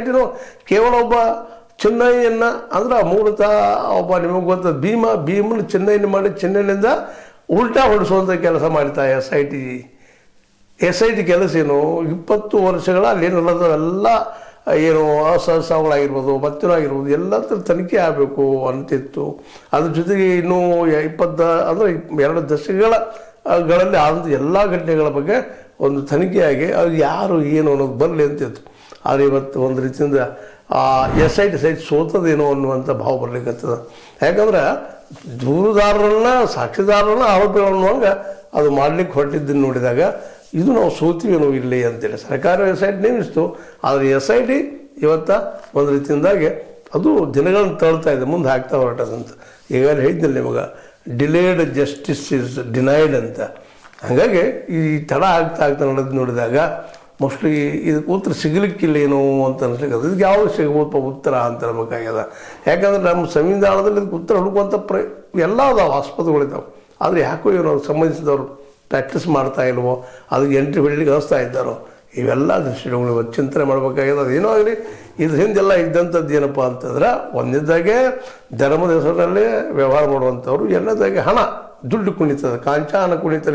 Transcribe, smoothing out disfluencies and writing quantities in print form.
ಐಟಿನೂ ಕೇವಲ ಒಬ್ಬ ಚೆನ್ನೈಯನ್ನು ಅಂದ್ರೆ ಮೂಲತಃ ಒಬ್ಬ ನಿಮಗೆ ಗೊತ್ತ ಭೀಮನ ಚೆನ್ನೈನ ಮಾಡಿ ಚೆನ್ನೈನಿಂದ ಉಲ್ಟಾ ಹೊಡಿಸುವಂಥ ಕೆಲಸ ಮಾಡ್ತಾ ಎಸ್ ಐ ಟಿ ಕೆಲಸ ಏನು 20 ವರ್ಷಗಳ ಅಲ್ಲೇನಿಲ್ಲದವೆಲ್ಲ ಏನು ಅಸಹಸಗಳಾಗಿರ್ಬೋದು ಮತ್ತೇನೋ ಆಗಿರ್ಬೋದು ಎಲ್ಲ ತನಿಖೆ ಆಗಬೇಕು ಅಂತಿತ್ತು. ಅದ್ರ ಜೊತೆಗೆ ಇನ್ನೂ 20 ಅಂದರೆ 2 ದಶಕಗಳಲ್ಲಿ ಆದಂಥ ಎಲ್ಲ ಘಟನೆಗಳ ಬಗ್ಗೆ ಒಂದು ತನಿಖೆಯಾಗಿ ಅದು ಯಾರು ಏನು ಅನ್ನೋದು ಬರಲಿ ಅಂತಿತ್ತು. ಆದರೆ ಇವತ್ತು ಒಂದು ರೀತಿಯಿಂದ ಎಸ್ ಐ ಟಿ ಸೈಟ್ ಸೋತದೇನೋ ಅನ್ನುವಂಥ ಭಾವ ಬರ್ಲಿಕ್ಕತ್ತದ. ಯಾಕಂದ್ರೆ ದೂರುದಾರರನ್ನ ಸಾಕ್ಷಿದಾರರನ್ನ ಆರೋಪಿಗಳನ್ನುವಂಗೆ ಅದು ಮಾಡಲಿಕ್ಕೆ ಹೊರಟಿದ್ದನ್ನು ನೋಡಿದಾಗ ಇದು ನಾವು ಸೋತೀವೇನೋ ಇಲ್ಲಿ ಅಂತೇಳಿ ಸರ್ಕಾರ ಎಸ್ ಐ ಟಿ ನೇಮಿಸ್ತು. ಆದರೆ ಎಸ್ ಐ ಟಿ ಇವತ್ತು ಒಂದು ರೀತಿಯಿಂದಾಗಿ ಅದು ದಿನಗಳನ್ನು ತಳ್ತಾ ಇದೆ, ಮುಂದೆ ಹಾಕ್ತಾ ಹೊರಟದಂತ. ಈಗಾಗಲೇ ಹೇಳಿದ್ದಿಲ್ಲ ನಿಮಗೆ, ಡಿಲೇಡ್ ಜಸ್ಟಿಸ್ ಇಸ್ ಡಿನೈಡ್ ಅಂತ. ಹಾಗಾಗಿ ಈ ತಡ ಆಗ್ತಾ ನೋಡಿದಾಗ ಮೋಸ್ಟ್ಲಿ ಇದಕ್ಕೆ ಉತ್ತರ ಸಿಗಲಿಕ್ಕಿಲ್ಲ ಏನೋ ಅಂತ ಅನ್ಸ್ಲಿಕ್ಕೆ ಇದಕ್ಕೆ ಯಾವುದು ಸಿಗಬಹುದು ಉತ್ತರ ಅಂತ ಅನ್ಬೇಕಾಗ್ಯದ. ಯಾಕಂದ್ರೆ ನಮ್ಮ ಸಂವಿಧಾನದಲ್ಲಿ ಇದಕ್ಕೆ ಉತ್ತರ ಹುಡುಕುವಂಥ ಎಲ್ಲ ಅದಾವೆ, ಆಸ್ಪತ್ರೆಗಳಿದ್ದಾವೆ. ಆದರೆ ಯಾಕೋ ಏನೋ ಅದಕ್ಕೆ ಸಂಬಂಧಿಸಿದವರು ಪ್ರಾಕ್ಟೀಸ್ ಮಾಡ್ತಾ ಇಲ್ವೋ, ಅದಕ್ಕೆ ಎಂಟ್ರಿ ಹೊಡಿಲಿಕ್ಕೆ ಕಳಿಸ್ತಾ ಇದ್ದಾರೋ, ಇವೆಲ್ಲ ದೃಷ್ಟಿಗಳು ಇವತ್ತು ಚಿಂತನೆ ಮಾಡಬೇಕಾಗ್ಯದ. ಅದೇನೋ ಆಗಲಿ ಇದ್ರ ಹಿಂದೆಲ್ಲ ಇದ್ದಂಥದ್ದು ಏನಪ್ಪ ಅಂತಂದ್ರೆ, ಒಂದನೇದಾಗೆ ಧರ್ಮದ ಹೆಸರಿನಲ್ಲೇ ವ್ಯವಹಾರ ಮಾಡುವಂಥವ್ರು, ಎರಡನೇದಾಗೆ ಹಣ ದುಡ್ಡು ಕುಣಿತದ, ಕಾಂಚಾನ ಕುಣಿತ